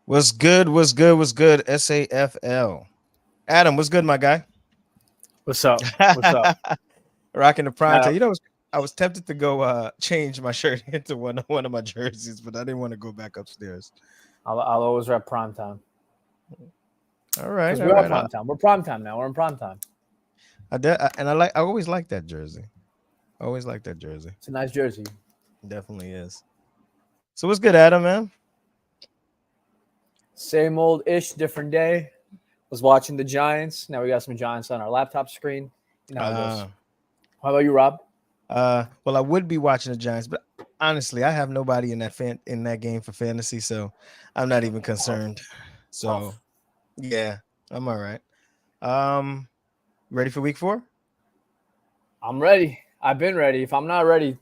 What's good? What's good? What's good? SAFL. Adam, what's good, my guy? What's up? What's up? Rocking the prime time. Uh, I was tempted to go change my shirt into one of my jerseys, but I didn't want to go back upstairs. I'll always rep prime time All right, because all we are right. prime time. We're prime time now. We're in prime time. I always like that jersey. Always like that jersey. It's a nice jersey. Definitely is. So what's good, Adam, man? Same old ish, different day. Was watching the Giants. Now we got some Giants on our laptop screen. You know how it goes. Uh How about you, Rob? well, I would be watching the Giants, but honestly, I have nobody in that game for fantasy, so I'm not even Tough, concerned. So tough. yeah, I'm all right. Um, ready for week 4? I'm ready. I've been ready. If I'm not ready,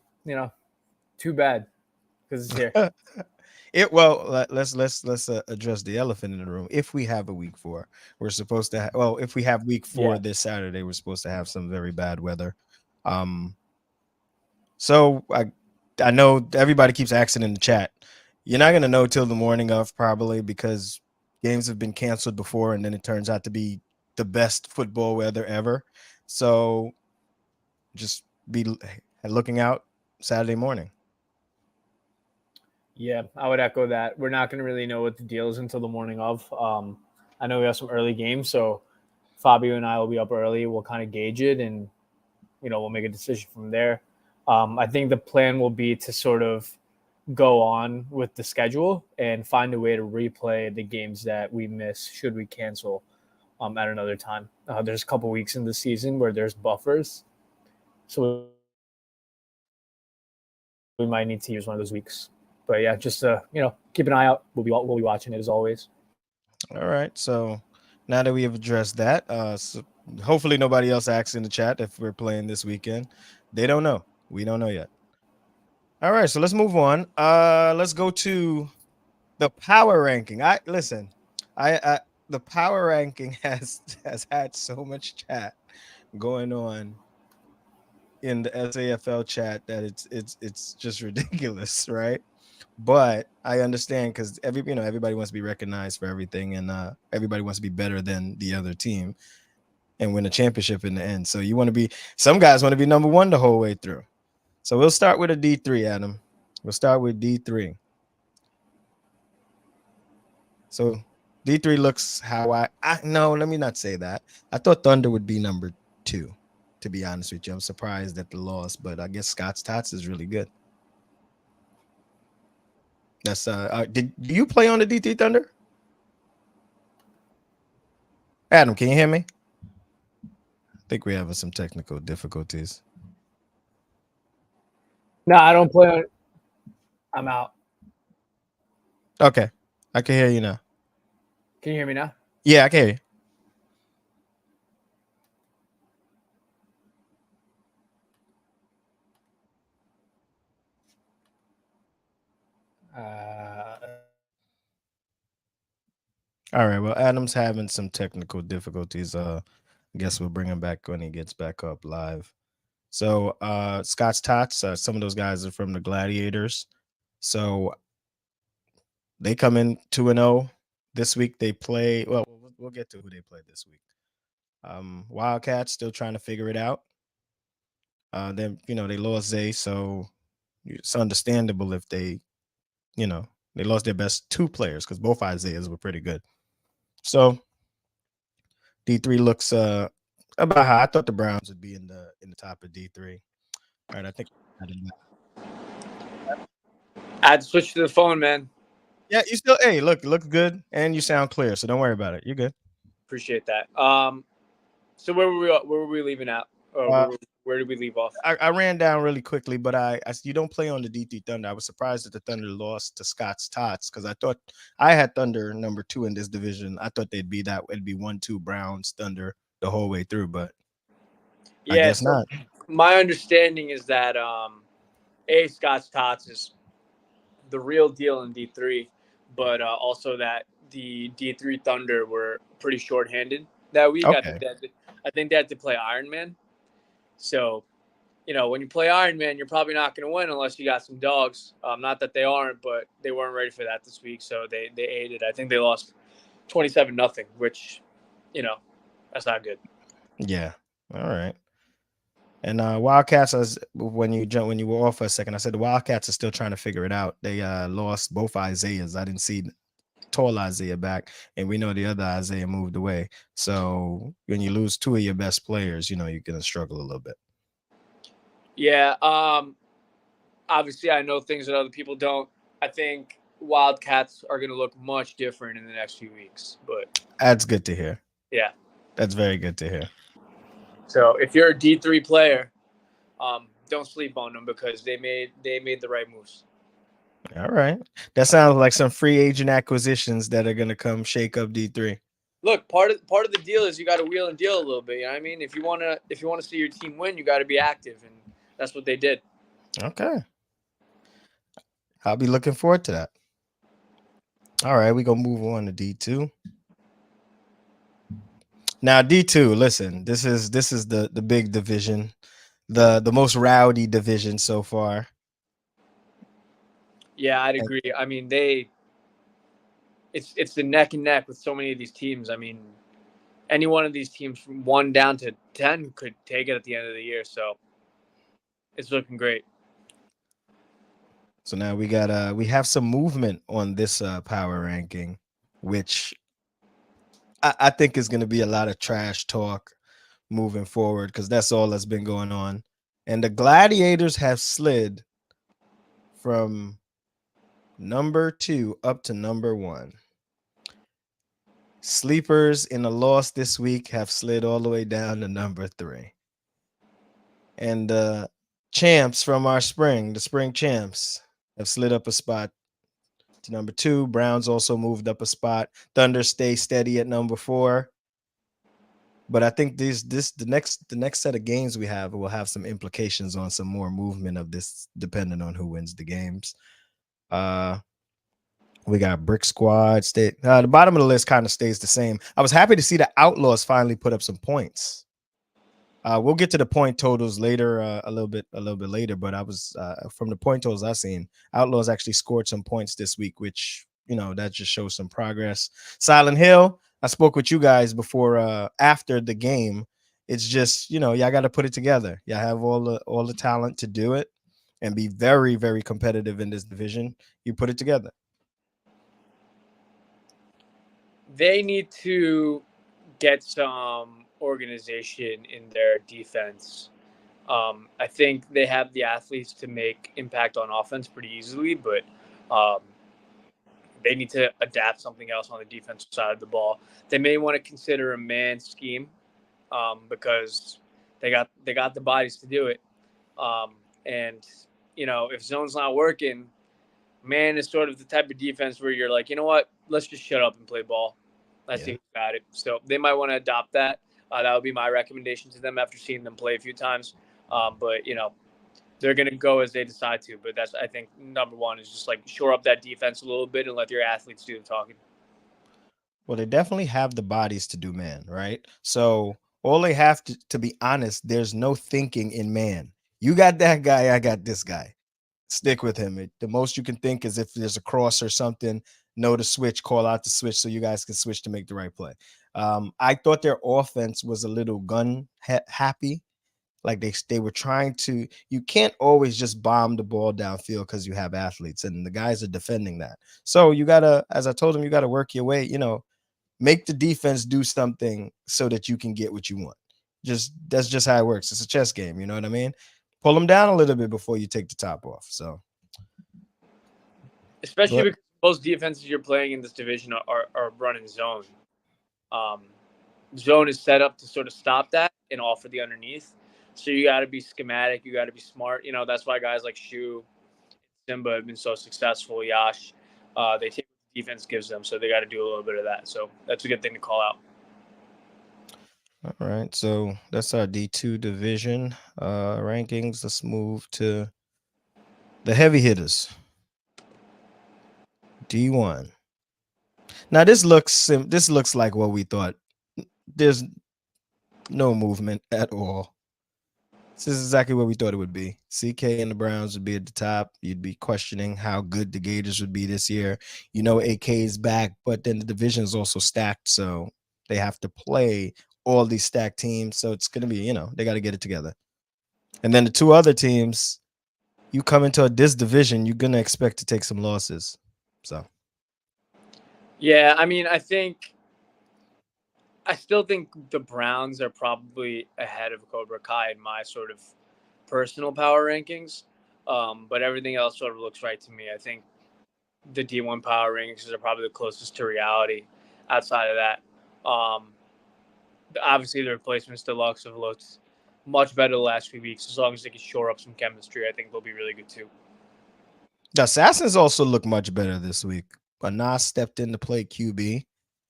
too bad because it's here. Let's address the elephant in the room. If we have a week 4, we're supposed to if we have week 4 Yeah, this Saturday, we're supposed to have some very bad weather. Um, so I know everybody keeps asking in the chat. You're not gonna know till the morning of, probably, because games have been canceled before, and then it turns out to be the best football weather ever. So just be looking out Saturday morning. yeah. I would echo that. We're not going to really know what the deal is until the morning of. I know we have some early games, so Fabio and I will be up early. We'll kind of gauge it and we'll make a decision from there. I think the plan will be to sort of go on with the schedule and find a way to replay the games that we miss should we cancel at another time. There's a couple weeks in the season where there's buffers, so we might need to use one of those weeks. But yeah, just keep an eye out. We'll be watching it as always. All right. So now that we have addressed that, hopefully nobody else asks in the chat if we're playing this weekend. They don't know. We don't know yet. All right. So let's move on. Let's go to the power ranking. I listen. I the power ranking has had so much chat going on in the SAFL chat that it's just ridiculous, right? But I understand, because everybody wants to be recognized for everything, and everybody wants to be better than the other team and win a championship in the end. So some guys want to be number one the whole way through. So we'll start with a D3, Adam. We'll start with D3. So D3 looks how I no, let me not say that. I thought Thunder would be number 2, to be honest with you. I'm surprised at the loss, but I guess Scott's Tots is really good. That's do you play on the D3 Thunder? Adam, can you hear me? I think we're having some technical difficulties. No, I don't play on. I'm out. Okay. I can hear you now. Can you hear me now? Yeah, I can hear you. All right. Well, Adam's having some technical difficulties. I guess we'll bring him back when he gets back up live. So Scott's Tots, some of those guys are from the Gladiators. So they come in 2-0. This week they play. Well, we'll get to who they play this week. Wildcats still trying to figure it out. Then they lost Zay, so it's understandable if you know they lost their best 2 players, because both Isaiahs were pretty good. So D3 looks about how I thought the Browns would be in the top of D3. All right, I think. I had to switch to the phone, man. Yeah, you still. Hey, look good, and you sound clear, so don't worry about it. You're good. Appreciate that. So where were we leaving at? Or Uh, where did we leave off? I ran down really quickly, but you don't play on the D3 Thunder. I was surprised that the Thunder lost to Scott's Tots, because I thought I had Thunder number 2 in this division. I thought it'd be 1-2 Browns Thunder the whole way through, but I Yeah, guess so not. my understanding is that Scott's Tots is the real deal in D3, but also that the D3 Thunder were pretty shorthanded that week. Okay. I think they had to play Iron Man. So when you play Iron Man, you're probably not going to win unless you got some dogs. Not that they aren't, but they weren't ready for that this week, so they ate it. I think they lost 27-0, which you know that's not good. Yeah. All right. And Wildcats, as when you were off for a second, I said the Wildcats are still trying to figure it out. They lost both Isaiahs. I didn't see tall Isaiah back, and we know the other Isaiah moved away. So when you lose two of your best players, you're gonna struggle a little bit. Yeah. Obviously, I know things that other people don't. I think Wildcats are going to look much different in the next few weeks. But That's good to hear. yeah. That's very good to hear. So if you're a D3 player, don't sleep on them because they made the right moves. All right. That sounds like some free agent acquisitions that are gonna come shake up D3. Look, part of the deal is you got to wheel and deal a little bit. You know what I mean? If you want to see your team win, you got to be active, and that's what they did. Okay. I'll be looking forward to that. All right, we gonna move on to D2. Now D2, listen, this is the big division, the most rowdy division so far. Yeah, I'd And agree. I mean, it's the neck and neck with so many of these teams. I mean, any one of these teams from 1 down to 10 could take it at the end of the year. So it's looking great. so now we have some movement on this power ranking, which I think is gonna be a lot of trash talk moving forward because that's all that's been going on. And the Gladiators have slid from number 2 up to number 1. Sleepers in a loss this week have slid all the way down to number 3. And champs from our spring, the spring champs, have slid up a spot to number 2. Browns also moved up a spot. Thunder stay steady at number 4. But I think the next set of games we have will have some implications on some more movement of this, depending on who wins the games. Uh, we got Brick Squad. The bottom of the list kind of stays the same. I was happy to see the Outlaws finally put up some points. We'll get to the point totals later, a little bit later. But I was from the point totals I've seen, Outlaws actually scored some points this week, which that just shows some progress. Silent Hill, I spoke with you guys before, after the game. It's just y'all got to put it together. Y'all have all the talent to do it and be very, very competitive in this division. You put it together. They need to get some organization in their defense. I think they have the athletes to make impact on offense pretty easily, but um, they need to adapt something else on the defensive side of the ball. They may want to consider a man scheme because they got the bodies to do it. And if zone's not working, man is sort of the type of defense where you're like, you know what, let's just shut up and play ball. Let's Yeah. think about it. So they might want to adopt that. That would be my recommendation to them after seeing them play a few times. But they're going to go as they decide to. But that's, I think, number one is just like shore up that defense a little bit and let your athletes do the talking. Well, they definitely have the bodies to do man, right? So all they have to be honest, there's no thinking in man. You got that guy, I got this guy. Stick with him. The most you can think is if there's a cross or something, know to switch, call out the switch so you guys can switch to make the right play. I thought their offense was a little gun happy. Like they were trying to. You can't always just bomb the ball downfield because you have athletes, and the guys are defending that. So you gotta, as I told them, you gotta work your way. Make the defense do something so that you can get what you want. Just that's just how it works. It's a chess game, you know what I mean? Pull them down a little bit before you take the top off. So, Especially but because most defenses you're playing in this division are running zone. Um, Zone is set up to sort of stop that and offer the underneath. So you got to be schematic. You got to be smart. That's why guys like Shu, Simba have been so successful. Yash, they take what the defense gives them, so they got to do a little bit of that. So that's a good thing to call out. all right, so that's our D2 division rankings. Let's move to the heavy hitters. D1. Now this looks like what we thought. There's no movement at all. This is exactly what we thought it would be. CK and the Browns would be at the top. You'd be questioning how good the Gators would be this year. AK is back, but then the division is also stacked, so they have to play all these stacked teams. So it's gonna be, they got to get it together. And then the two other teams, you come into this division, you're gonna expect to take some losses. So Yeah, I mean, I still think the Browns are probably ahead of Cobra Kai in my sort of personal power rankings. But everything else sort of looks right to me. I think the D1 power rankings are probably the closest to reality. Outside of that, obviously the replacements deluxe have looked much better the last few weeks. As long as they can shore up some chemistry, I think they'll be really good too. the Assassins also look much better this week. Anas stepped in to play QB,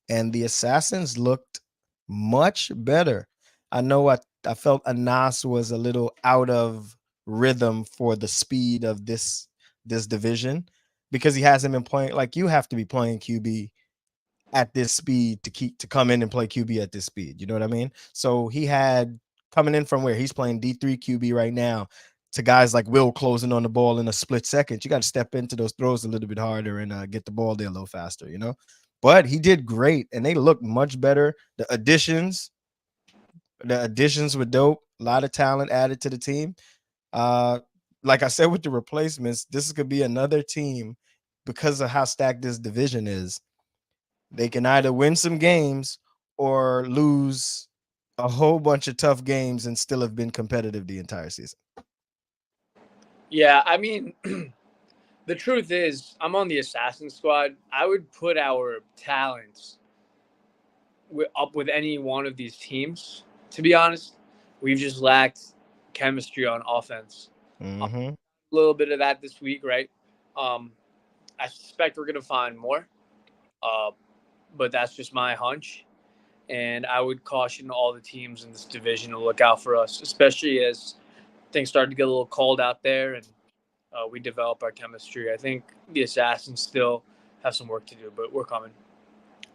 and the Assassins looked much better. I know I felt Anas was a little out of rhythm for the speed of this division because he hasn't been playing like you have to be playing QB at this speed to come in and play QB at this speed. You know what I mean? So he had coming in from where he's playing D3 QB right now to guys like Will closing on the ball in a split second. You got to step into those throws a little bit harder and get the ball there a little faster. But he did great and they looked much better. The additions were dope. A lot of talent added to the team. Uh, like I said with the replacements, this could be another team because of how stacked this division is. They can either win some games or lose a whole bunch of tough games and still have been competitive the entire season. Yeah, I mean, the truth is, I'm on the Assassin squad. I would put our talents up with any one of these teams. To be honest, we've just lacked chemistry on offense. A Mm-hmm. little bit of that this week, right? Um, I suspect we're going to find more, uh, but that's just my hunch. And I would caution all the teams in this division to look out for us, especially as things start to get a little cold out there and we develop our chemistry. I think the Assassins still have some work to do, but we're coming.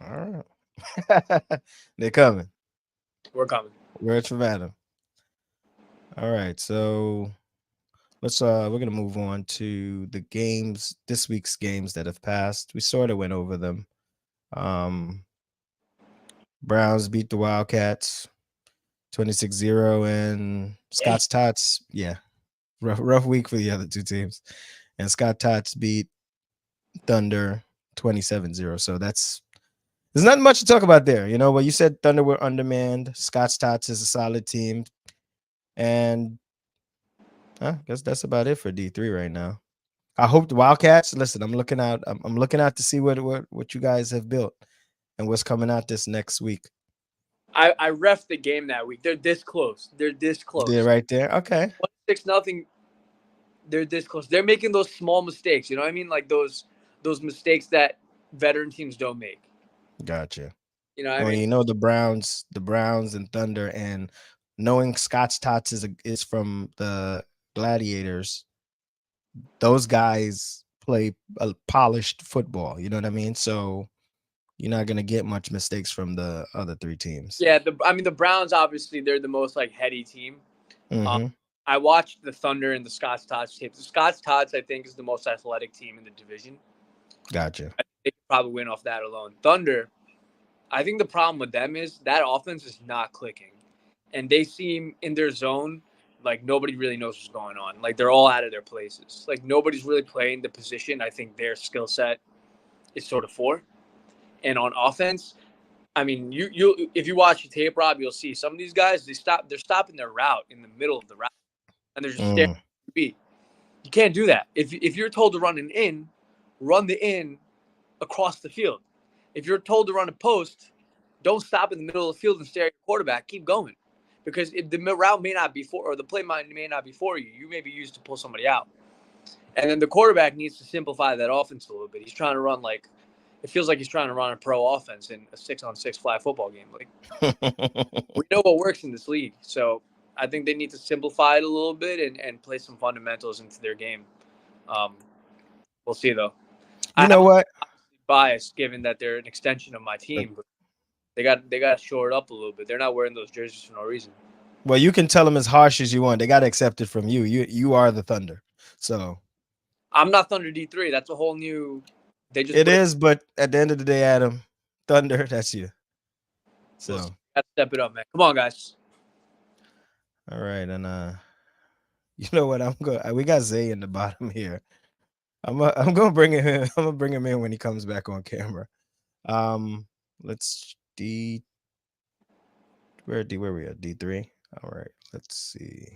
All right. They're coming. We're coming. Words from Adam. All right. So we're gonna move on to the games, this week's games that have passed. We sort of went over them. Um Browns beat the Wildcats 26-0, and Dang. Scott's Tots, yeah. Rough week for the other two teams. And Scott Tots beat Thunder 27-0. So there's not much to talk about there, but you said Thunder were undermanned. Scott's Tots is a solid team. And I guess that's about it for D3 right now. I hope the Wildcats, listen, I'm looking out. I'm looking out to see what you guys have built and what's coming out this next week. I ref the game that week. They're this close. They're this They're close. right there. Okay. 6-0. They're this close. They're making those small mistakes. You know what I mean? Like those mistakes that veteran teams don't make. Gotcha. You know what I When mean? the Browns and Thunder, and knowing Scott's Tots is from the Gladiators, those guys play a polished football. You know what I mean? So you're not gonna get much mistakes from the other three teams. Yeah. The Browns obviously they're the most like heady team. Um, Mm-hmm. I watched the Thunder and the Scots Tots tape. The Scots Tots I think is the most athletic team in the division. Gotcha. I think they could probably win off that alone. Thunder, I think the problem with them is that offense is not clicking, and they seem in their zone like nobody really knows what's going on. Like they're all out of their places. Like nobody's really playing the position I think their skill set is sort of for. And on offense, I mean, you if you watch the tape, Rob, you'll see some of these guys they're stopping their route in the middle of the route, and they're just staring Mm, at the beat. You can't do that. If you're told to run an in, run the in across the field. If you're told to run a post, don't stop in the middle of the field and stare at your quarterback. Keep going, because if the route may not be for, or the play may not be for you, you may be used to pull somebody out. And then the quarterback needs to simplify that offense a little bit. He's trying to run like it feels like he's trying to run a pro offense in a 6-on-6 flag football game. Like we know what works in this league, so I think they need to simplify it a little bit and play some fundamentals into their game. Um, we'll see though. I you have know a what? bias given that they're an extension of my Look, team, but they got to shore it up a little bit. They're not wearing those jerseys for no reason. Well, you can tell them as harsh as you want. They got to accept it from you. You are the Thunder. So I'm not Thunder D3. That's a whole new. They just it put it. is, but at the end of the day, Adam, Thunder, that's you. We'll see. So Gotta step it up, man. Come on, guys. all right, and you know what? We got Zay in the bottom here. I'm gonna bring him in. I'm gonna bring him in when he comes back on camera. Um, let's D where we at? D3. All right, let's see.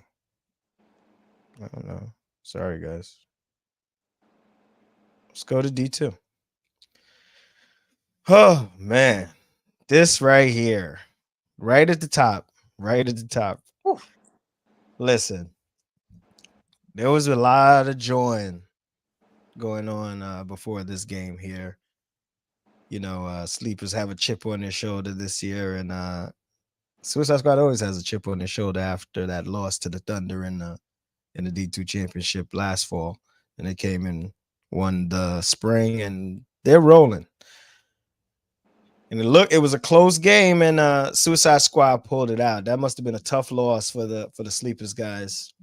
I don't know. Sorry, guys. Let's go to D2. Oh man, this right here, right at the top, right at the top. Whew. Listen, there was a lot of join going on before this game here. Sleepers have a chip on their shoulder this year, and Suicide Squad always has a chip on their shoulder after that loss to the Thunder in the D2 championship last fall, and they came and won the spring, and they're rolling. And it was a close game, and Suicide Squad pulled it out. That must have been a tough loss for the Sleepers guys.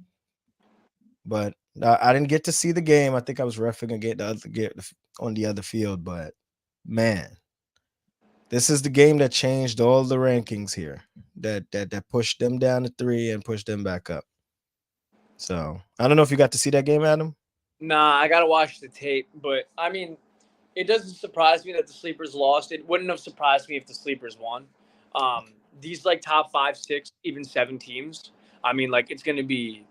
But I didn't get to see the game. I think I was roughing against get on the other field. But man, this is the game that changed all the rankings here. That pushed them down to 3 and pushed them back up. So I don't know if you got to see that game, Adam. Nah, I gotta watch the tape. But I mean, it doesn't surprise me that the Sleepers lost. It wouldn't have surprised me if the Sleepers won. These like top 5, 6, even 7 teams. I mean, like it's gonna be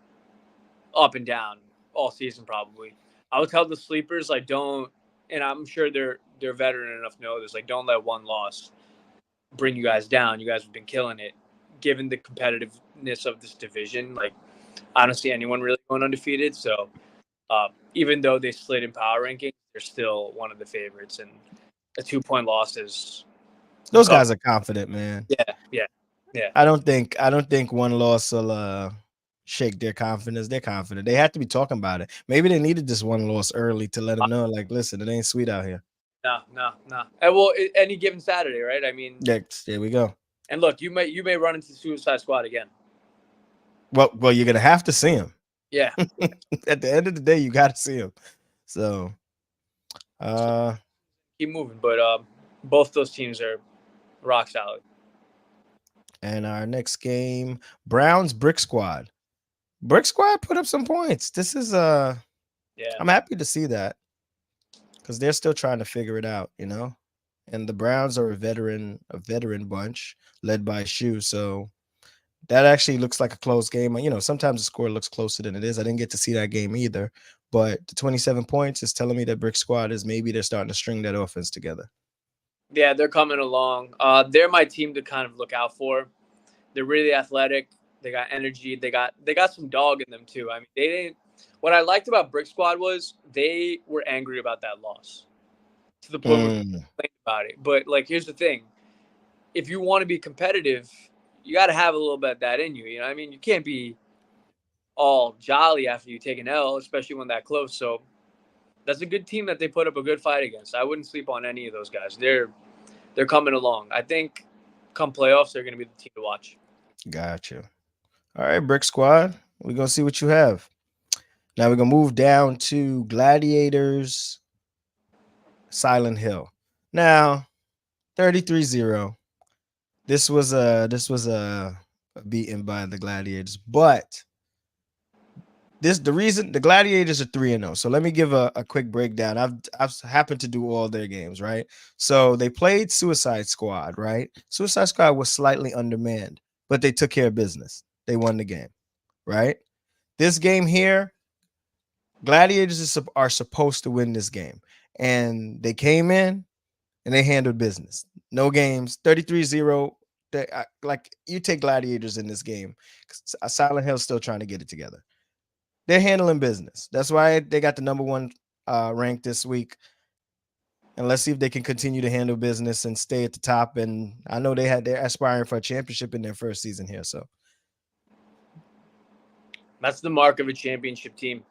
up and down all season probably. I would tell the Sleepers like don't, and I'm sure they're veteran enough to know this. Like don't let one loss bring you guys down. You guys have been killing it, given the competitiveness of this division. Like I don't see anyone really going undefeated. So even though they slid in power rankings, they're still one of the favorites. And a 2-point loss is Those guys are confident, man. yeah. I don't think one loss will shake their confidence. They're confident. They have to be talking about it. Maybe they needed this one loss early to let them know, like, listen, it ain't sweet out here. No. And well, any given Saturday, right? I mean, Yeah, there we go. and look, you may run into Suicide Squad again. Well, you're gonna have to see him. Yeah. At the end of the day, you got to see him. So, Keep moving, but both those teams are rock solid. and our next game, Browns Brick Squad. Brick Squad put up some points. This is Yeah. I'm happy to see that because they're still trying to figure it out, you know. And the Browns are a veteran bunch led by Shu. So that actually looks like a close game. Sometimes the score looks closer than it is. I didn't get to see that game either, but the 27 points is telling me that Brick Squad is maybe they're starting to string that offense together. Yeah, they're coming along. They're my team to kind of look out for. They're really athletic. They got energy. They got some dog in them too. I mean, they didn't. What I liked about Brick Squad was they were angry about that loss to the point where they complained about it. But like, here's the thing: if you want to be competitive, you got to have a little bit of that in you. You know, I mean, you can't be all jolly after you take an L, especially when that close. So that's a good team that they put up a good fight against. I wouldn't sleep on any of those guys. They're coming along. I think come playoffs, they're going to be the team to watch. Gotcha. All right, Brick Squad. We're going to see what you have. Now we're going to move down to Gladiators Silent Hill. Now, 33-0. This was a beaten by the Gladiators, but the reason the Gladiators are 3-0. So let me give a quick breakdown. I've happened to do all their games, right? So they played Suicide Squad, right? Suicide Squad was slightly undermanned, but they took care of business. They won the game, right? This game here, Gladiators are supposed to win this game. And they came in and they handled business. No games, 33-0. Like you take Gladiators in this game. Silent Hill's still trying to get it together. They're handling business. That's why they got the number 1 rank this week. And let's see if they can continue to handle business and stay at the top. And I know they're aspiring for a championship in their first season here. So that's the mark of a championship team.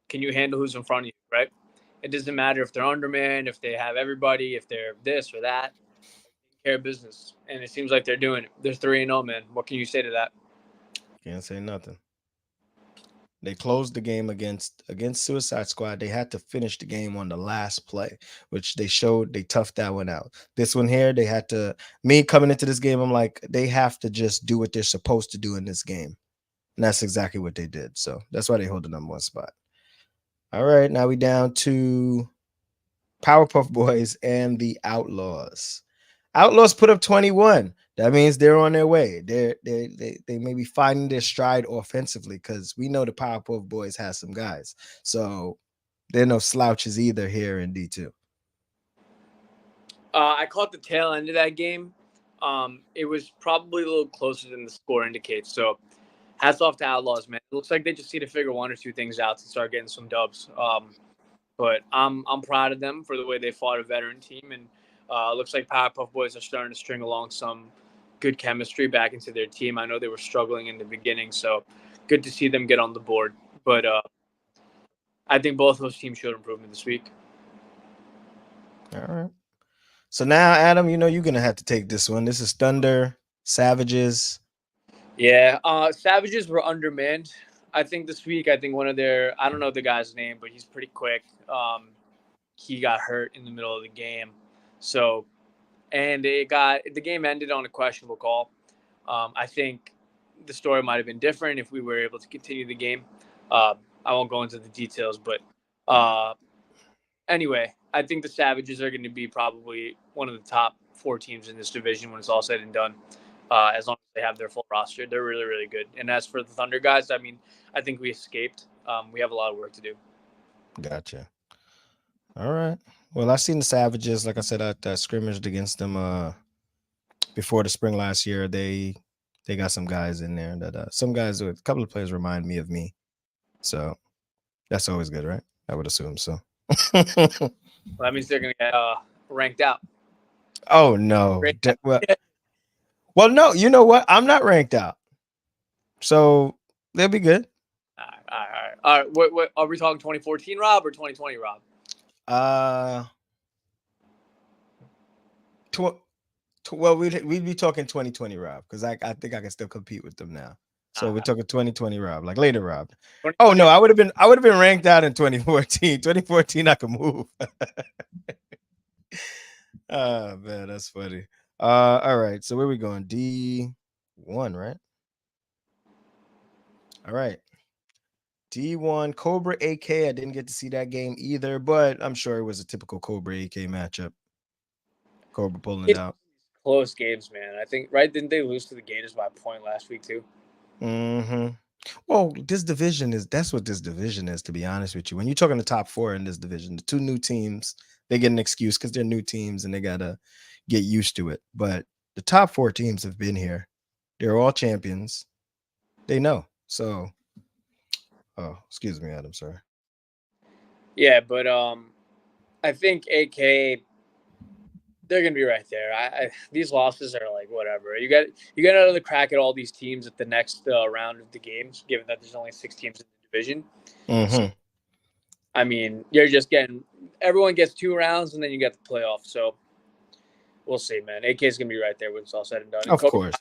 Can you handle who's in front of you, right? It doesn't matter if they're undermanned, if they have everybody, if they're this or that. Take care of business. And it seems like they're doing it. They're 3-0, man. What can you say to that? Can't say nothing. They closed the game against Suicide Squad. They had to finish the game on the last play, which they showed they toughed that one out. This one here, they had to. Me coming into this game, I'm like, they have to just do what they're supposed to do in this game, and that's exactly what they did. So that's why they hold the number one spot. All right, now we down to Powerpuff Boys and the Outlaws. Outlaws put up 21. That means they're on their way. They may be finding their stride offensively because we know the Powerpuff Boys has some guys. So they're no slouches either here in D2. I caught the tail end of that game. It was probably a little closer than the score indicates. So hats off to Outlaws, man. It looks like they just need to figure one or two things out to start getting some dubs. But I'm proud of them for the way they fought a veteran team, and looks like Powerpuff Boys are starting to string along some good chemistry back into their team. I know they were struggling in the beginning, so good to see them get on the board. But I think both those teams showed improvement this week. All right. So now, Adam, you know you're gonna have to take this one. This is Thunder Savages. Yeah, Savages were undermanned. I think this week, I think one of their, I don't know the guy's name, but he's pretty quick. He got hurt in the middle of the game. So, and the game ended on a questionable call. I think the story might have been different if we were able to continue the game. I won't go into the details, but anyway, I think the Savages are going to be probably one of the top 4 teams in this division when it's all said and done. As long as they have their full roster, they're really, really good. And as for the Thunder guys, I mean, I think we escaped. We have a lot of work to do. Gotcha. All right. Well, I've seen the Savages. Like I said, I scrimmaged against them before the spring last year. They got some guys in there that some guys, a couple of players remind me of me. So that's always good, right? I would assume so. Well, that means they're going to get ranked out. Oh no. Well, no. You know what? I'm not ranked out, so they'll be good. All right. What are we talking? 2014 Rob or 2020 Rob? Well, we'd be talking 2020 Rob because I think I can still compete with them now. So we're talking 2020 Rob, like later Rob. Oh no, I would have been ranked out in 2014. 2014 I could move. Oh man, that's funny. All right. So where we going? D1, right? All right. D1 Cobra AK. I didn't get to see that game either, but I'm sure it was a typical Cobra AK matchup. Cobra pulling it out. Close games, man. I think, right? Didn't they lose to the Gators by a point last week too? Mm-hmm. Well, that's what this division is, to be honest with you. When you're talking the top 4 in this division, the 2 new teams, they get an excuse because they're new teams and they gotta get used to it. But the top 4 teams have been here. They're all champions. They know. So excuse me, Adam, sorry. Yeah, but I think AK, they're gonna be right there. These losses are like whatever. You got another crack at all these teams at the next round of the games, given that there's only 6 teams in the division. Mm-hmm. So, I mean, you're just getting everyone gets 2 rounds, and then you get the playoff. So we'll see, man. AK is gonna be right there when it's all said and done. And Of course.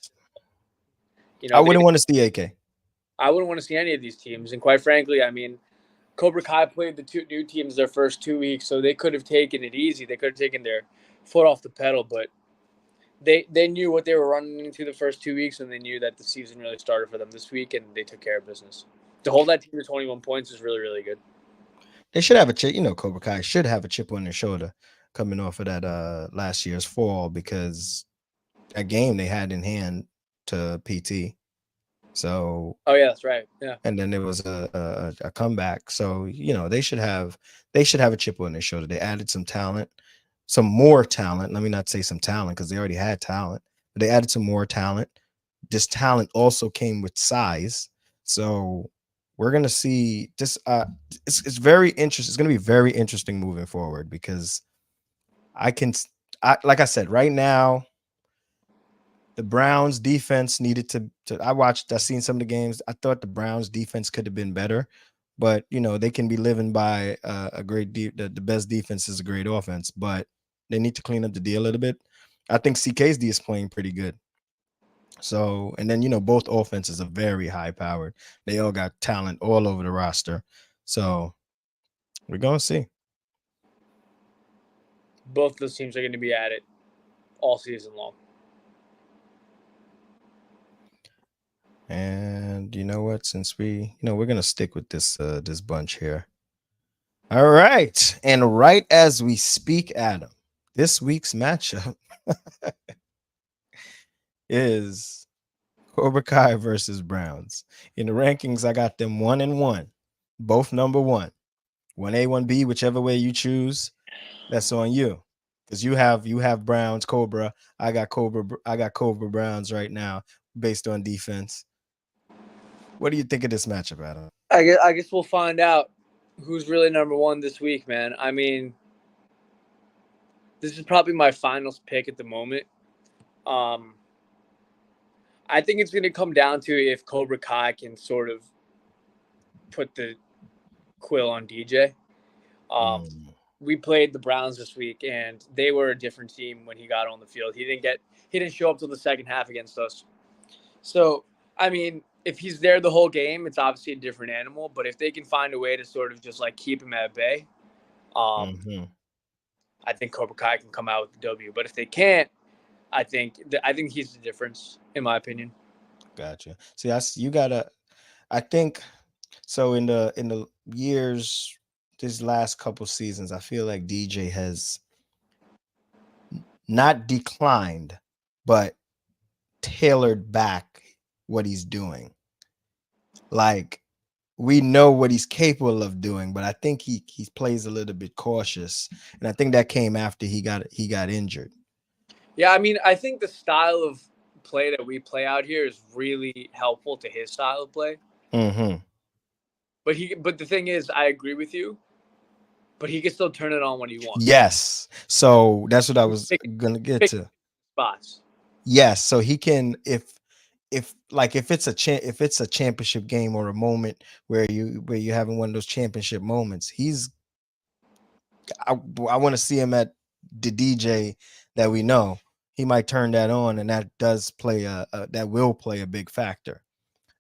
You know, I wouldn't want to see AK. I wouldn't want to see any of these teams, and quite frankly, I mean, Cobra Kai played the 2 new teams their first 2 weeks, so they could have taken it easy. They could have taken their foot off the pedal, but they knew what they were running into the first 2 weeks, and they knew that the season really started for them this week, and they took care of business. To hold that team to 21 points is really, really good. They should have a chip. Cobra Kai should have a chip on their shoulder coming off of that last year's fall because a game they had in hand to PT. So yeah, that's right. Yeah, and then there was a comeback. So they should have a chip on their shoulder. They added some talent, some more talent. Let me not say some talent because they already had talent, but they added some more talent. This talent also came with size. So we're gonna see this. It's very interesting. It's gonna be very interesting moving forward because like I said, right now. The Browns defense needed to I seen some of the games. I thought the Browns defense could have been better, but they can be living by a great the best defense is a great offense, but they need to clean up the D a little bit. I think CK's D is playing pretty good. So, and then both offenses are very high powered. They all got talent all over the roster. So we're gonna see. Both those teams are going to be at it all season long. And you know what? Since we're gonna stick with this bunch here. All right. And right as we speak, Adam, this week's matchup is Cobra Kai versus Browns. In the rankings, I got them 1-1, both number one. 1A, 1B, whichever way you choose, that's on you. Because you have Browns, Cobra. I got Cobra Browns right now based on defense. What do you think of this matchup, Adam? I guess we'll find out who's really number one this week, man. I mean, this is probably my finals pick at the moment. Um, I think it's going to come down to if Cobra Kai can sort of put the quill on DJ. Um, Mm, we played the Browns this week, and they were a different team when he got on the field. He didn't show up till the second half against us. So, I mean, if he's there the whole game, it's obviously a different animal. But if they can find a way to sort of just like keep him at bay, mhm. I think Cobra Kai can come out with the W. But if they can't, I think he's the difference, in my opinion. Gotcha. See, you gotta. I think so. In the years, these last couple seasons, I feel like DJ has not declined, but tailored back what he's doing. Like we know what he's capable of doing, but I think he plays a little bit cautious, and I think that came after he got injured. Yeah, I mean, I think the style of play that we play out here is really helpful to his style of play. Hmm. But the thing is, I agree with you. But he can still turn it on when he wants. Yes, so that's what I was Pick, gonna get pick to. spots. Yes, so he can if it's a championship game or a moment where you're having one of those championship moments, I want to see him at the DJ that we know. He might turn that on, and that does play that will play a big factor.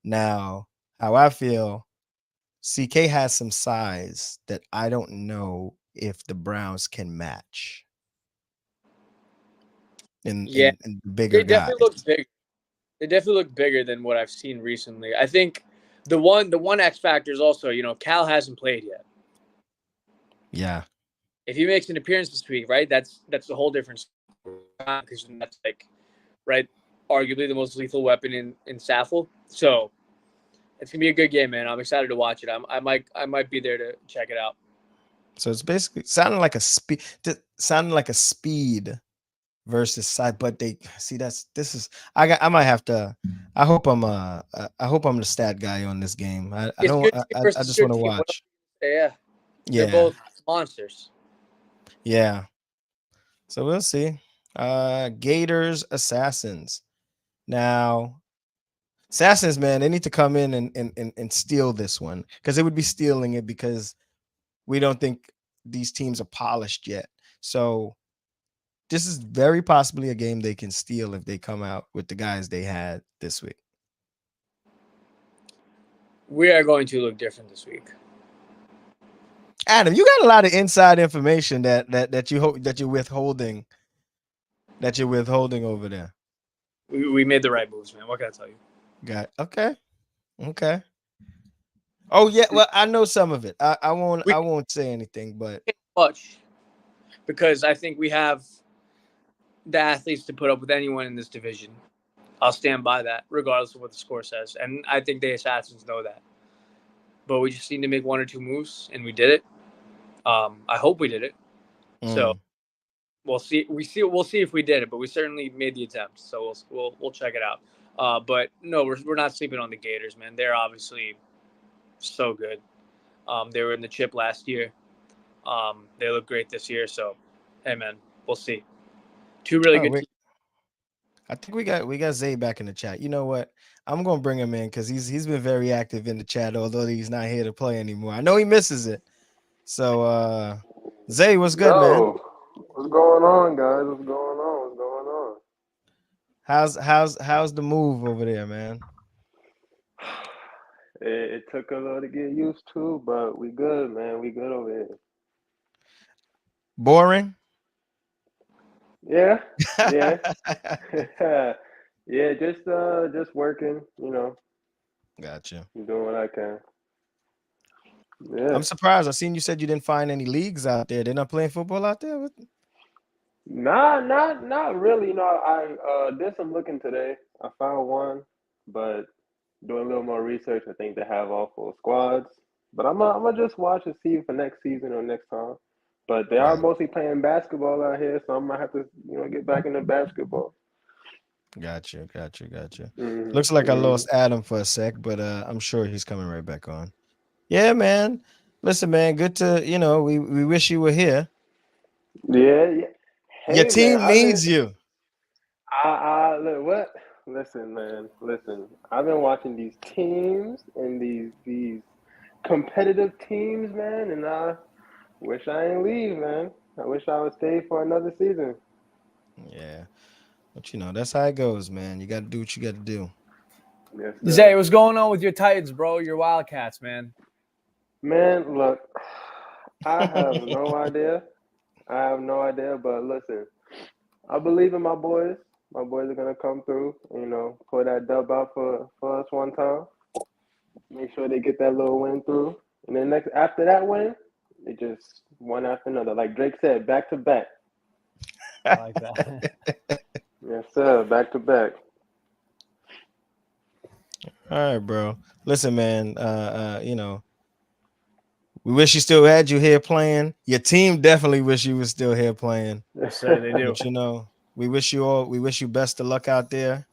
Now, how I feel, CK has some size that I don't know if the Browns can match in Yeah, in, in bigger they definitely look guys. big. They definitely look bigger than what I've seen recently. I think the one X factor is also, Cal hasn't played yet. Yeah. If he makes an appearance this week, right, that's a whole different because that's like right, arguably the most lethal weapon in Safl. So it's gonna be a good game, man. I'm excited to watch it. I might be there to check it out. So it's basically sounding like a speed versus side, but they see that's this is I might have to. I hope I'm the stat guy on this game. I It's don't your I, team I versus just your want to team. What else watch. can you say? Yeah, they're Yeah, both monsters. yeah. So we'll see. Gators Assassins. Now Assassins, man, they need to come in and steal this one because they would be stealing it because we don't think these teams are polished yet. So this is very possibly a game they can steal if they come out with the guys they had this week. We are going to look different this week. Adam, you got a lot of inside information that you hope that you're withholding over there. We made the right moves, man. What can I tell you? Got okay, okay. Oh yeah, well I know some of it. I won't We I won't say anything, but can't much because I think we have the athletes to put up with anyone in this division. I'll stand by that, regardless of what the score says. And I think the Assassins know that. But we just need to make one or two moves, and we did it. I hope we did it. So mm, we'll see. We'll see if we did it, but we certainly made the attempt. So we'll check it out. But no, we're not sleeping on the Gators, man. They're obviously so good. They were in the chip last year. They look great this year. So, hey, man, we'll see. Two really oh good wait, teams. I think we got Zay back in the chat. You know what? I'm gonna bring him in because he's been very active in the chat, although he's not here to play anymore. I know he misses it. So Zay, what's good, man? Yo, what's going on, guys? What's going on? What's going on? How's the move over there, man? It took a little to get used to, but we good, man. We good over Boring? here. Yeah, yeah, yeah. Just working. Gotcha. Doing what I can. Yeah. I'm surprised. I seen you said you didn't find any leagues out there. They're not playing football out there. Not really. I did some looking today. I found one, but doing a little more research, I think they have all full squads. But I'm gonna just watch and see for next season or next time. But they are Right. mostly playing basketball out here, so I'm gonna have to get back into basketball. Gotcha. Hmm. Looks like I Hmm. lost Adam for a sec, but I'm sure he's coming right back on. Yeah, man. Listen, man, good to we wish you were here. Yeah, yeah. Your Hey man, team needs you. look what? Listen, man, listen. I've been watching these teams and these competitive teams, man, and I wish I ain't leave, man. I wish I would stay for another season. Yeah. But that's how it goes, man. You gotta do what you gotta do. Yes, Zay, sir. what's going on with your Titans, bro? Your Wildcats, man. Man, look, I have no idea. I have no idea, but listen, I believe in my boys. My boys are gonna come through, pull that dub out for us one time. Make sure they get that little win through. And then next after that win, they just one after another. Like Drake said, back to back. I like that. Yes, sir, back to back. All right, bro. Listen, man. We wish you still had you here playing. Your team definitely wish you was still here playing. Yes, sir, they do. But we wish you best of luck out there.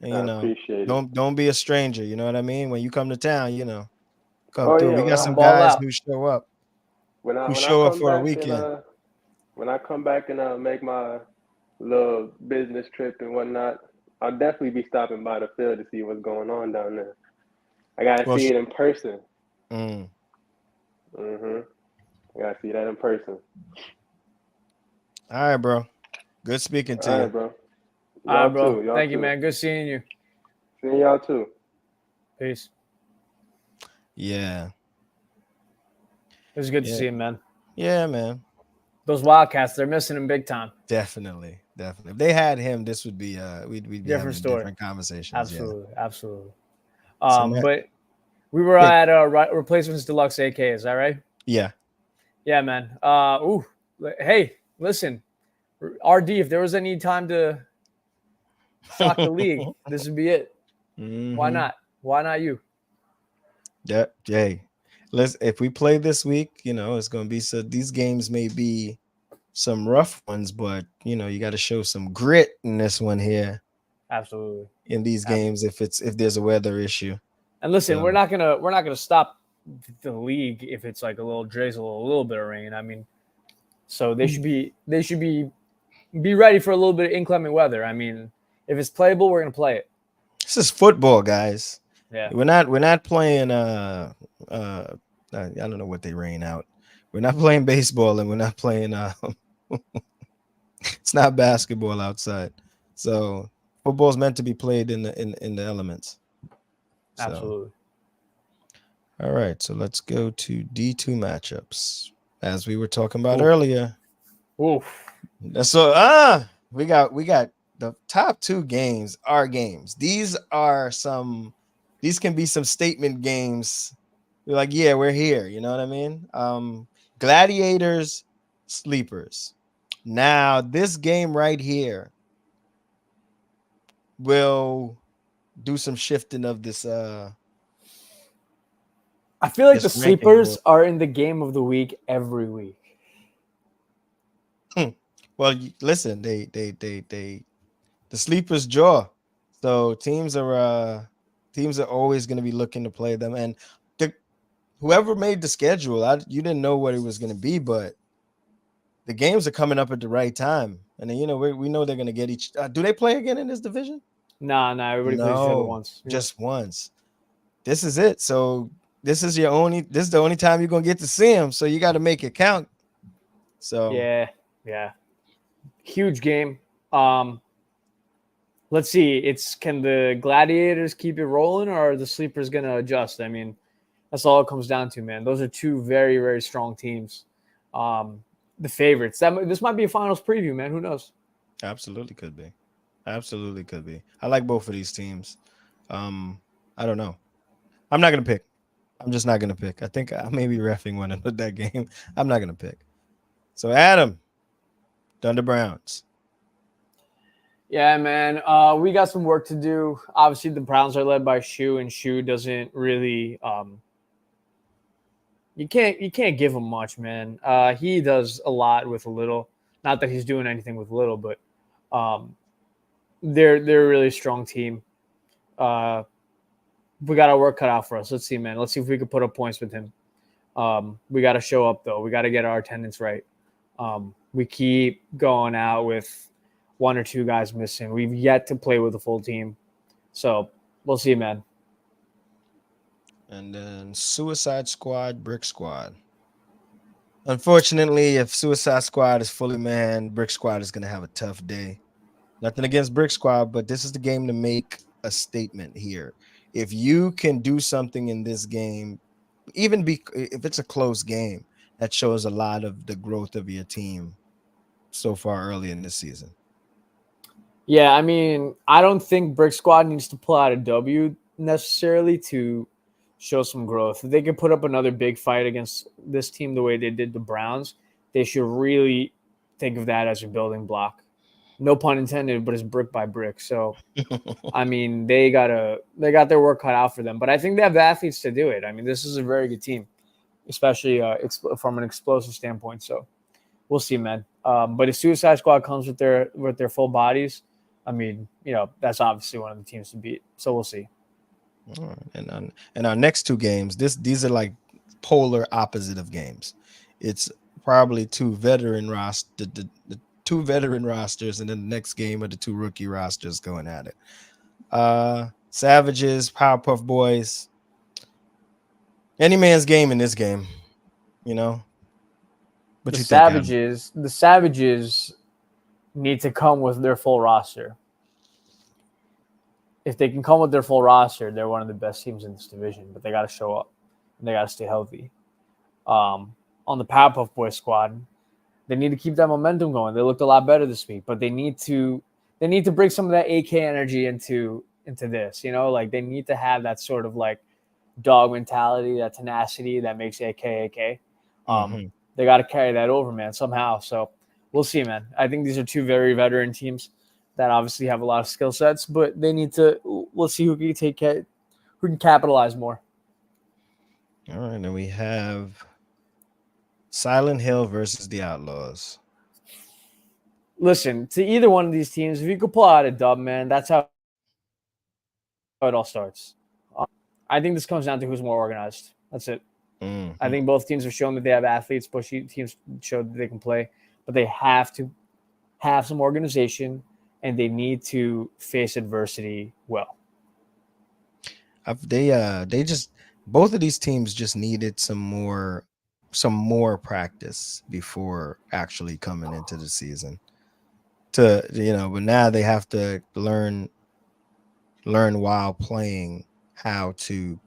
And I appreciate it. don't be a stranger. You know what I mean? When you come to town, come Oh through. yeah, We got some Ball guys out. who show up, who when I show up come for the back and weekend. make my little business trip and whatnot, I'll definitely be stopping by the field to see what's going on down there. I gotta Well, see it in person. mm. Mhm. I gotta see that in person. All right, bro. Good speaking All to right, you. bro. All right, Y'all bro. too. Y'all Thank you, too. man. Good seeing you. Seeing y'all too. Peace. Yeah. It was good to Yeah. see you, man. Yeah, man. Those Wildcats, they're missing him big time. Definitely. If they had him, this would be we'd be Different having story. different conversations. Yeah. Absolutely. So Matt, But we were yeah, at Replacements Deluxe AK. Is that right? yeah. Yeah, man. Hey, listen, RD. If there was any time to shock the league, this would be it. Why Mm-hmm. not? Why not you? Yeah, Jay. If we play this week, it's gonna be these games may be some rough ones, but you got to show some grit in this one here Absolutely. in these games if there's a weather issue. And listen, So we're not gonna stop the league if it's like a little drizzle, a little bit of rain. I mean, so they should be ready for a little bit of inclement weather. I mean, if it's playable, we're gonna play it. this is football, guys. Yeah, We're not playing I don't know what they rain out. We're not playing baseball and we're not playing it's not basketball outside. So football's meant to be played in the elements. So absolutely. all right, so let's go to D2 matchups. As we were talking about Oof. earlier. Oof. So we got the top two games are games. These can be some statement games. We're like, yeah, we're here. You know what I mean? Gladiators, sleepers. Now, this game right here will do some shifting of this I feel like this the ranking board. sleepers are in the game of the week every week. Well, listen, they the sleepers draw. So teams are always going to be looking to play them, and whoever made the schedule, you didn't know what it was going to be, but the games are coming up at the right time, and then we know they're going to get each. Do they play again in this division? Nah, everybody plays each other No, once. Yeah. just once. This is it. So this is the only time you're going to get to see them. So you got to make it count. So Yeah. Huge game. let's see. Can the Gladiators keep it rolling, or are the Sleepers gonna adjust? I mean, that's all it comes down to, man. Those are two very, very strong teams. The favorites. This might be a finals preview, man. Who knows? Absolutely could be. Absolutely could be. I like both of these teams. I don't know. I'm not gonna pick. I'm just not gonna pick. I think I may be refing one of that game. I'm not gonna pick. So Adam, Thunder Browns. Yeah, man. We got some work to do. Obviously, the Browns are led by Shu, and Shu doesn't really. You can't give him much, man. He does a lot with a little. Not that he's doing anything with little, but um, they're a really strong team. We got our work cut out for us. Let's see, man. Let's see if we can put up points with him. We got to show up, though. We got to get our attendance right. We keep going out with one or two guys missing. We've yet to play with a full team. So we'll see, man. And then Suicide Squad, Brick Squad. Unfortunately, if Suicide Squad is fully manned, Brick Squad is going to have a tough day. Nothing against Brick Squad, but this is the game to make a statement here. If you can do something in this game, if it's a close game, that shows a lot of the growth of your team so far early in this season. Yeah, I mean, I don't think Brick Squad needs to pull out a W necessarily to show some growth. If they can put up another big fight against this team the way they did the Browns, they should really think of that as a building block. No pun intended, but it's brick by brick. So, I mean, they got their work cut out for them. But I think they have the athletes to do it. I mean, this is a very good team, especially from an explosive standpoint. So, we'll see, man. But if Suicide Squad comes with their full bodies, I mean, that's obviously one of the teams to beat. So we'll see. All right. And our next two games, these are like polar opposite of games. It's probably two veteran the two veteran rosters, and then the next game are the two rookie rosters going at it. Savages, Powerpuff Boys. Any man's game in this game, What you think, Adam? The Savages need to come with their full roster. If they can come with their full roster, they're one of the best teams in this division. But they got to show up and they got to stay healthy. On the Powerpuff Boys squad, they need to keep that momentum going. They looked a lot better this week, but they need to bring some of that AK energy into this. Like they need to have that sort of like dog mentality, that tenacity that makes AK AK. They got to carry that over, man, somehow. So we'll see, man. I think these are two very veteran teams that obviously have a lot of skill sets, but they need to. We'll see who can capitalize more. All right, and we have Silent Hill versus the Outlaws. Listen, to either one of these teams, if you could pull out a dub, man, that's how it all starts. I think this comes down to who's more organized. That's it. Mm-hmm. I think both teams have shown that they have athletes. Both teams showed that they can play, but they have to have some organization, and they need to face adversity well. Both of these teams just needed some more practice before actually coming into the season. But now they have to learn while playing how to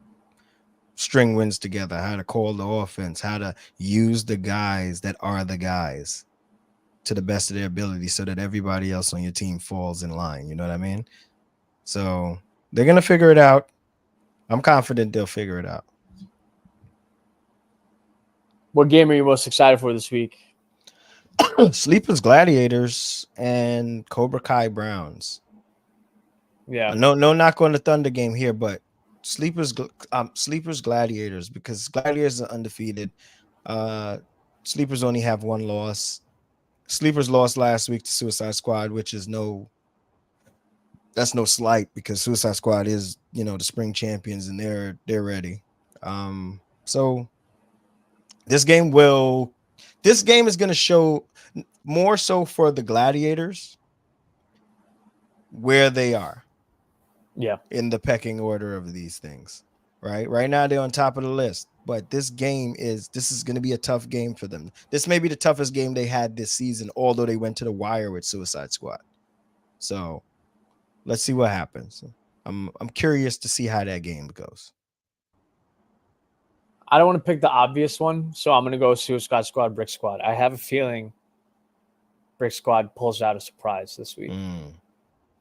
string wins together, how to call the offense, how to use the guys that are the guys to the best of their ability so that everybody else on your team falls in line. You know what I mean? So they're going to figure it out. I'm confident they'll figure it out. What game are you most excited for this week? Sleepers Gladiators and Cobra Kai Browns. Yeah. No knock on the Thunder game here, but Sleepers Gladiators, because Gladiators are undefeated. Sleepers only have one loss. Sleepers lost last week to Suicide Squad, which is that's no slight, because Suicide Squad is, the spring champions, and they're ready. So this game is going to show more so for the Gladiators where they are. Yeah. In the pecking order of these things, right? Right now they're on top of the list, but this is going to be a tough game for them. This may be the toughest game they had this season, although they went to the wire with Suicide Squad. So let's see what happens. I'm curious to see how that game goes. I don't want to pick the obvious one, so I'm going to go Suicide Squad, Brick Squad. I have a feeling Brick Squad pulls out a surprise this week.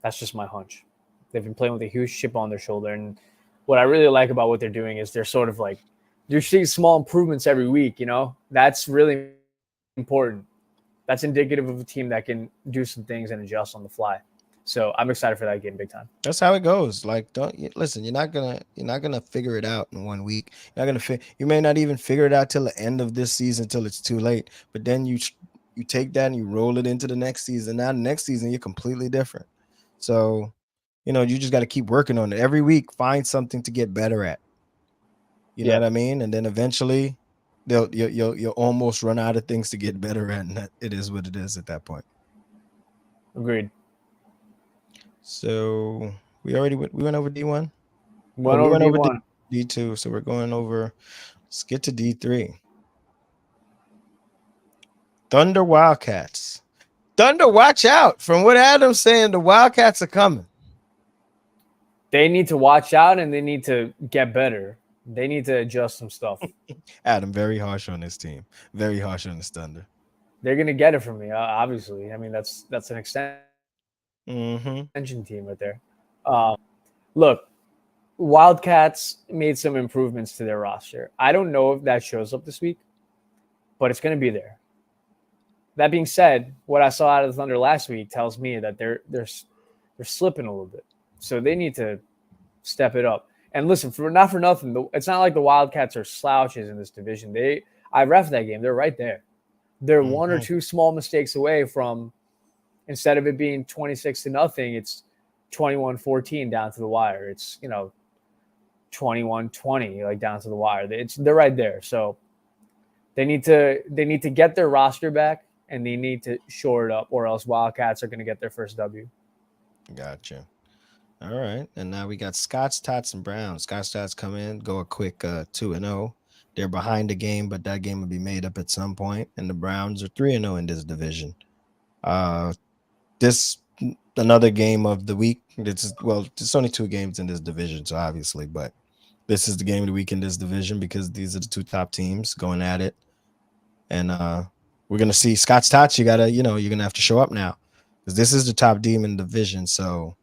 That's just my hunch. They've been playing with a huge chip on their shoulder, and what I really like about what they're doing is they're sort of like you're seeing small improvements every week. You know, that's really important. That's indicative of a team that can do some things and adjust on the fly. So I'm excited for that game big time. That's how it goes. Like, listen. You're not gonna figure it out in 1 week. You're not gonna. You may not even figure it out till the end of this season, till it's too late. But then you take that and you roll it into the next season. Now, the next season you're completely different. So, you just got to keep working on it every week. Find something to get better at. You know what I mean? And then eventually, you'll almost run out of things to get better at, and it is what it is at that point. Agreed. So we went over D1. We went over D1. D2. So we're going over. Let's get to D3. Thunder Wildcats. Thunder, watch out! From what Adam's saying, the Wildcats are coming. They need to watch out, and they need to get better. They need to adjust some stuff. Adam, very harsh on this team. Very harsh on this Thunder. They're gonna get it from me, obviously. I mean, that's an extension team right there. Look, Wildcats made some improvements to their roster. I don't know if that shows up this week, but it's going to be there. That being said, what I saw out of the Thunder last week tells me that they're slipping a little bit. So they need to step it up. And listen, not for nothing, it's not like the Wildcats are slouches in this division. I ref that game. They're right there. They're one or two small mistakes away from, instead of it being 26-0, it's 21-14 down to the wire. It's 21-20 like down to the wire. They're right there. So they need to get their roster back, and they need to shore it up, or else Wildcats are going to get their first W. Gotcha. All right, and now we got Scots, Tots, and Browns. Scots, Tots come in, go a quick 2-0. They're behind the game, but that game will be made up at some point. And the Browns are 3-0 in this division. This another game of the week. There's only 2 games in this division, so obviously, but this is the game of the week in this division because these are the 2 top teams going at it. And we're gonna see Scots, Tots. You're gonna have to show up now because this is the top team in the division. So.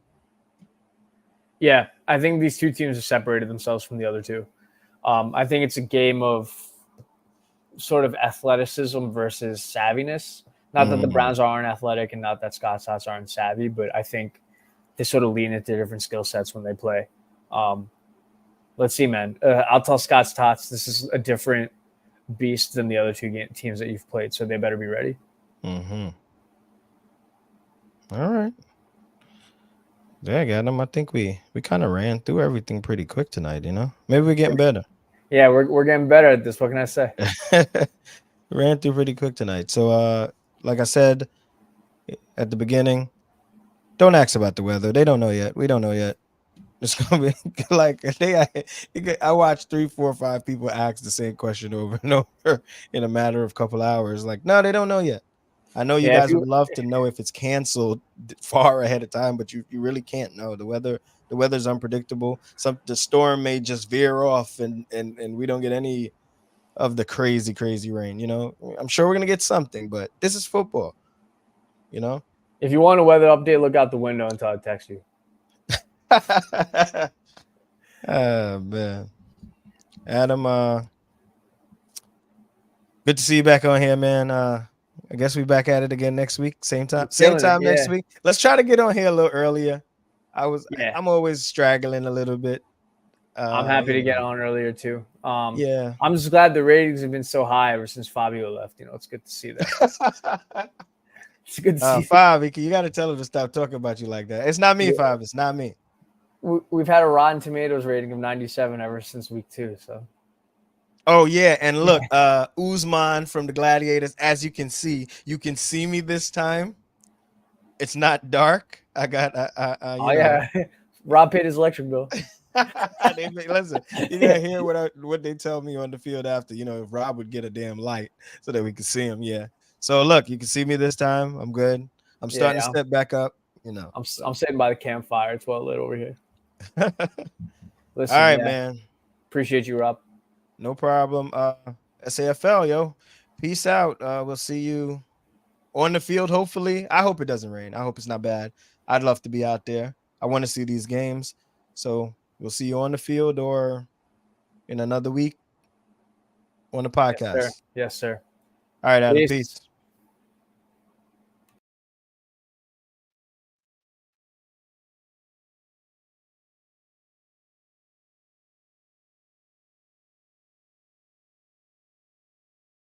Yeah, I think these 2 teams have separated themselves from the other 2. I think it's a game of sort of athleticism versus savviness. Not that the Browns aren't athletic and not that Scots Tots aren't savvy, but I think they sort of lean into different skill sets when they play. Let's see, man. I'll tell Scots Tots this is a different beast than the other 2 teams that you've played, so they better be ready. All right. Yeah, Adam, I think we kind of ran through everything pretty quick tonight, Maybe we're getting better. Yeah, we're getting better at this. What can I say? Ran through pretty quick tonight. So, like I said at the beginning, don't ask about the weather. They don't know yet. We don't know yet. It's gonna be like I watched 3, 4, 5 people ask the same question over and over in a matter of a couple hours. Like, no, they don't know yet. I know you guys would love to know if it's canceled far ahead of time, but you really can't know. The weather's unpredictable. The storm may just veer off and we don't get any of the crazy rain. I'm sure we're gonna get something, but this is football. If you want a weather update, look out the window until I text you. Oh man, Adam, good to see you back on here, man. I guess we back at it again next week. Same time next week. Let's try to get on here a little earlier. I'm always straggling a little bit. I'm happy to get on earlier too. Yeah. I'm just glad the ratings have been so high ever since Fabio left. It's good to see that. It's good to see. Fabi, you got to tell him to stop talking about you like that. It's not me, Fabi. It's not me. We've had a Rotten Tomatoes rating of 97 ever since week 2. So. Oh yeah, and look, Usman from the Gladiators. As you can see me this time. It's not dark. I got. Yeah, Rob paid his electric bill. Listen, you gotta hear what they tell me on the field after. If Rob would get a damn light so that we could see him. Yeah. So look, you can see me this time. I'm good. I'm starting to step back up. you know. I'm sitting by the campfire. It's well lit over here. All Listen, right, yeah, man. appreciate you, Rob. No problem. SAFL, yo. Peace out. We'll see you on the field, hopefully. I hope it doesn't rain. I hope it's not bad. I'd love to be out there. I want to see these games. So we'll see you on the field or in another week on the Yes, podcast. sir. Yes, sir. All right, Adam. Peace. Peace.